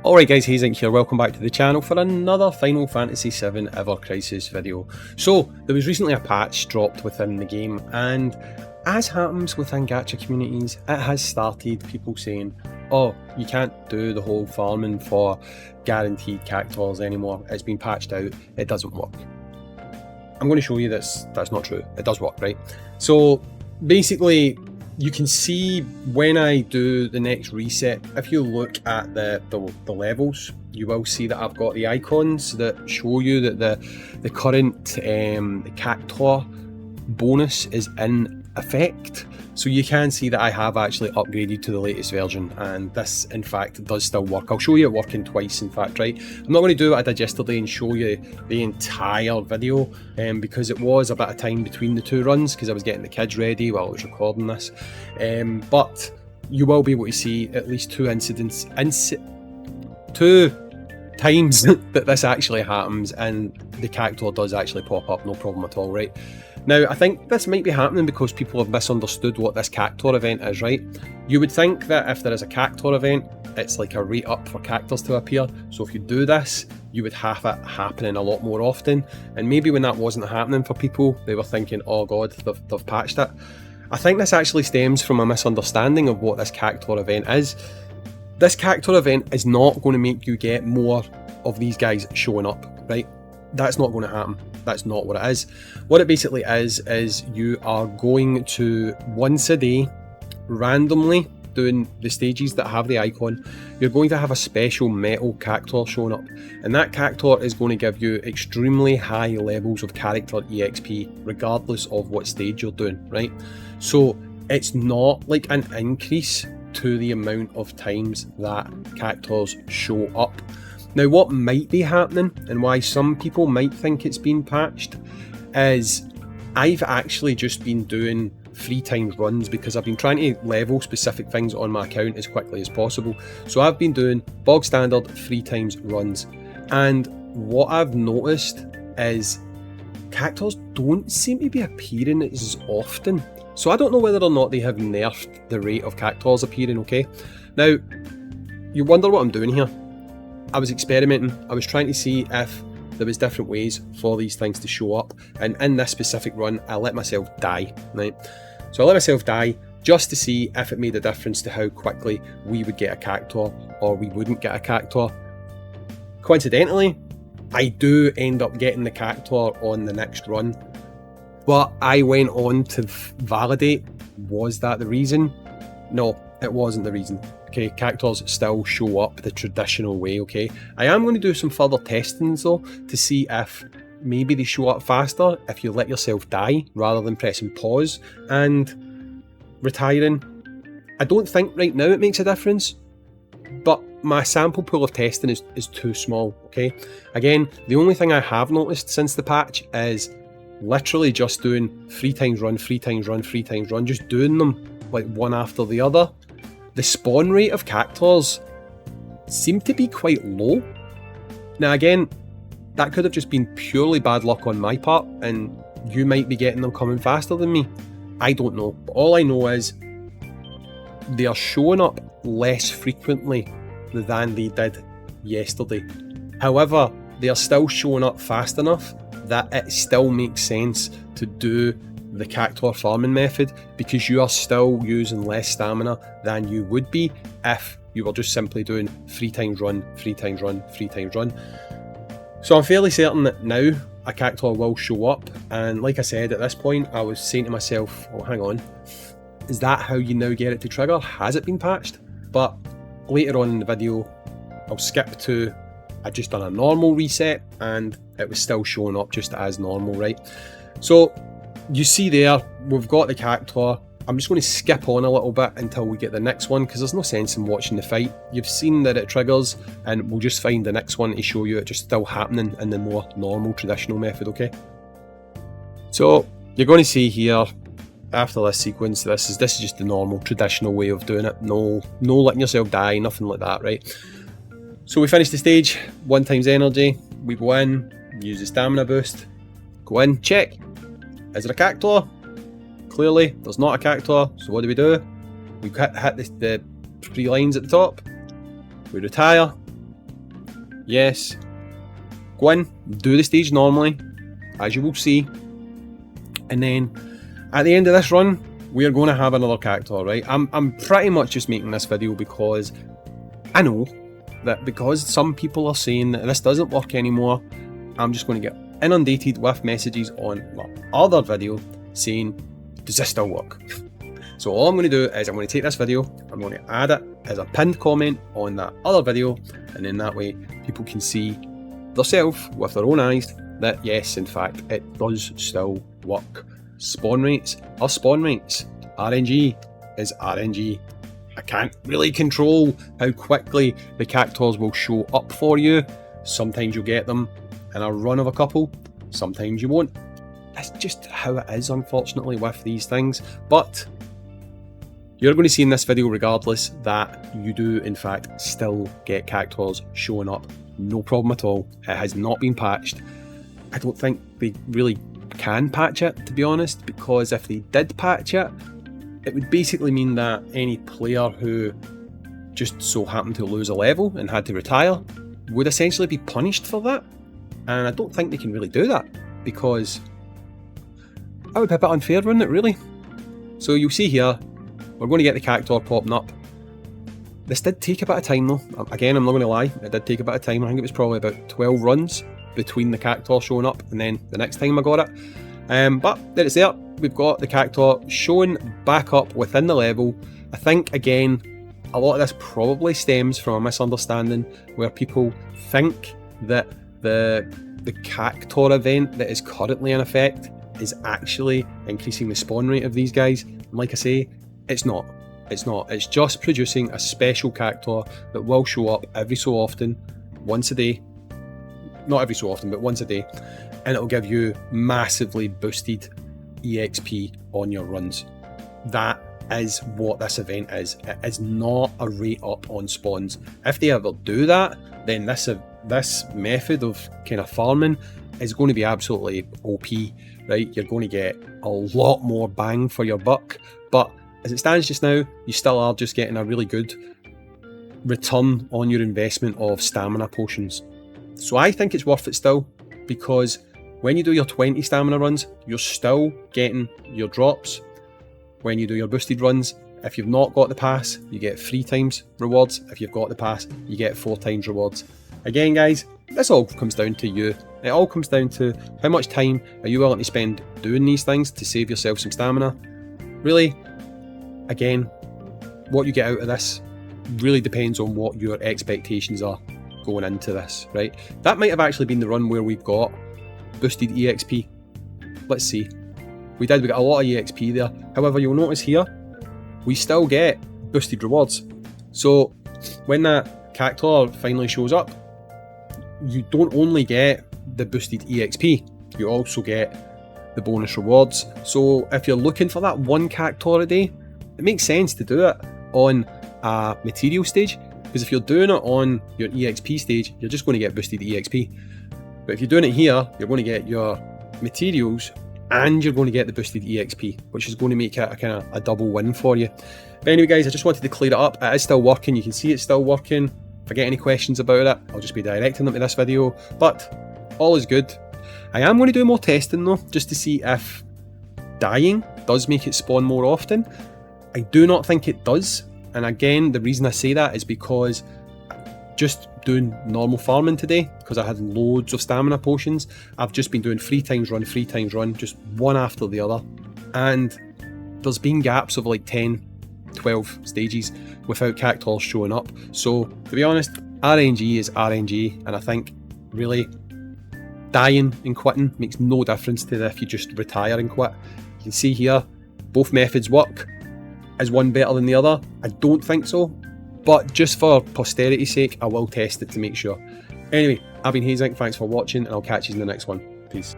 Alright guys, Hazink here, welcome back to the channel for another Final Fantasy VII Ever-Crisis video. So, there was recently a patch dropped within the game, and as happens within gacha communities, it has started people saying, oh, you can't do the whole farming for guaranteed CACTUARs anymore, it's been patched out, it doesn't work. I'm going to show you that's not true, it does work, right? So, basically, you can see when I do the next reset, if you look at the levels, you will see that I've got the icons that show you that the current CACTUAR bonus is in effect. So you can see that I have actually upgraded to the latest version, and this in fact does still work. I'll show you it working twice in fact, right? I'm not going to do what I did yesterday and show you the entire video because it was a bit of time between the two runs because I was getting the kids ready while I was recording this. But you will be able to see at least two times that this actually happens and the CACTUAR does actually pop up, no problem at all, right? Now, I think this might be happening because people have misunderstood what this CACTUAR event is, right? You would think that if there is a CACTUAR event, it's like a rate up for characters to appear. So if you do this, you would have it happening a lot more often. And maybe when that wasn't happening for people, they were thinking, oh god, they've patched it. I think this actually stems from a misunderstanding of what this CACTUAR event is. This CACTUAR event is not going to make you get more of these guys showing up, right? That's not going to happen. That's not what it is. What it basically is you are going to, once a day, randomly doing the stages that have the icon, you're going to have a special metal CACTUAR showing up. And that CACTUAR is going to give you extremely high levels of character EXP, regardless of what stage you're doing, right? So it's not like an increase to the amount of times that CACTUARs show up. Now, what might be happening and why some people might think it's been patched is I've actually just been doing 3 times runs because I've been trying to level specific things on my account as quickly as possible. So I've been doing bog standard 3 times runs, and what I've noticed is CACTUARs don't seem to be appearing as often. So I don't know whether or not they have nerfed the rate of CACTUARs appearing, okay? Now, you wonder what I'm doing here. I was experimenting, I was trying to see if there was different ways for these things to show up, and in this specific run I let myself die, right? So I let myself die just to see if it made a difference to how quickly we would get a CACTUAR or we wouldn't get a CACTUAR. Coincidentally, I do end up getting the CACTUAR on the next run, but I went on to validate, was that the reason? No, it wasn't the reason. Okay, CACTUARs still show up the traditional way, okay? I am going to do some further testings though to see if maybe they show up faster if you let yourself die rather than pressing pause and retiring. I don't think right now it makes a difference, but my sample pool of testing is too small, okay? Again, the only thing I have noticed since the patch is literally just doing 3 times run, 3 times run, 3 times run, just doing them like one after the other. The spawn rate of CACTUARs seemed to be quite low. Now again, that could have just been purely bad luck on my part, and you might be getting them coming faster than me. I don't know, but all I know is they are showing up less frequently than they did yesterday. However, they are still showing up fast enough that it still makes sense to do the CACTUAR farming method because you are still using less stamina than you would be if you were just simply doing 3 times run, 3 times run, 3 times run. So I'm fairly certain that now a CACTUAR will show up, and like I said, at this point I was saying to myself, oh hang on, is that how you now get it to trigger? Has it been patched? But later on in the video I'll skip to I just done a normal reset and it was still showing up just as normal, right? So you see there, we've got the CACTUAR. I'm just going to skip on a little bit until we get the next one because there's no sense in watching the fight. You've seen that it triggers, and we'll just find the next one to show you it just still happening in the more normal traditional method, okay? So you're going to see here, after this sequence, this is just the normal traditional way of doing it. No letting yourself die, nothing like that, right? So we finish the stage, 1 times energy, we go in, use the stamina boost, go in, check. Is there a CACTUAR? Clearly, there's not a CACTUAR, so what do? We hit the 3 lines at the top, we retire, yes, go in, do the stage normally, as you will see, and then at the end of this run, we are going to have another CACTUAR, right? I'm pretty much just making this video because I know that because some people are saying that this doesn't work anymore, I'm just going to get inundated with messages on my other video saying, does this still work? So all I'm going to do is I'm going to take this video, I'm going to add it as a pinned comment on that other video, and then that way people can see themselves with their own eyes that yes, in fact, it does still work. Spawn rates are spawn rates. RNG is RNG. I can't really control how quickly the CACTUARs will show up for you. Sometimes you'll get them in a run of a couple, sometimes you won't. That's just how it is, unfortunately, with these things. But you're going to see in this video regardless that you do in fact still get CACTUARs showing up. No problem at all. It has not been patched. I don't think they really can patch it, to be honest, because if they did patch it, it would basically mean that any player who just so happened to lose a level and had to retire would essentially be punished for that. And I don't think they can really do that, because that would be a bit unfair, wouldn't it, really? So you'll see here, we're going to get the CACTUAR popping up. This did take a bit of time though. Again, I'm not going to lie, it did take a bit of time. I think it was probably about 12 runs between the CACTUAR showing up and then the next time I got it. But there it's there. We've got the CACTUAR showing back up within the level. I think, again, a lot of this probably stems from a misunderstanding where people think that the CACTUAR event that is currently in effect is actually increasing the spawn rate of these guys. And like I say, it's not. It's not. It's just producing a special CACTUAR that will show up every so often, once a day. Not every so often, but once a day. And it'll give you massively boosted EXP on your runs. That is what this event is. It is not a rate up on spawns. If they ever do that, then this method of kind of farming is going to be absolutely OP, right? You're going to get a lot more bang for your buck, but as it stands just now, you still are just getting a really good return on your investment of stamina potions. So I think it's worth it still, because when you do your 20 stamina runs, you're still getting your drops. When you do your boosted runs, if you've not got the pass, you get 3 times rewards. If you've got the pass, you get 4 times rewards. Again, guys, this all comes down to you. It all comes down to how much time are you willing to spend doing these things to save yourself some stamina. Really, again, what you get out of this really depends on what your expectations are going into this, right? That might have actually been the run where we've got boosted EXP. Let's see. We got a lot of EXP there. However, you'll notice here, we still get boosted rewards. So when that CACTUAR finally shows up, you don't only get the boosted EXP, you also get the bonus rewards. So if you're looking for that one CACTUAR a day, it makes sense to do it on a material stage, because if you're doing it on your EXP stage, you're just going to get boosted EXP. But if you're doing it here, you're going to get your materials and you're going to get the boosted EXP, which is going to make it a kind of a double win for you. But anyway, guys, I just wanted to clear it up. It is still working. You can see it's still working. If I get any questions about it, I'll just be directing them to this video. But all is good. I am going to do more testing though, just to see if dying does make it spawn more often. I do not think it does. And again, the reason I say that is because just doing normal farming today, because I had loads of stamina potions, I've just been doing 3 times run, just one after the other. And there's been gaps of like 10, 12 stages without CACTUARs showing up. So to be honest, RNG is RNG, and I think really dying and quitting makes no difference to if you just retire and quit. You can see here, both methods work. Is one better than the other? I don't think so, but just for posterity's sake, I will test it to make sure. Anyway, I've been Hazing, thanks for watching, and I'll catch you in the next one. Peace.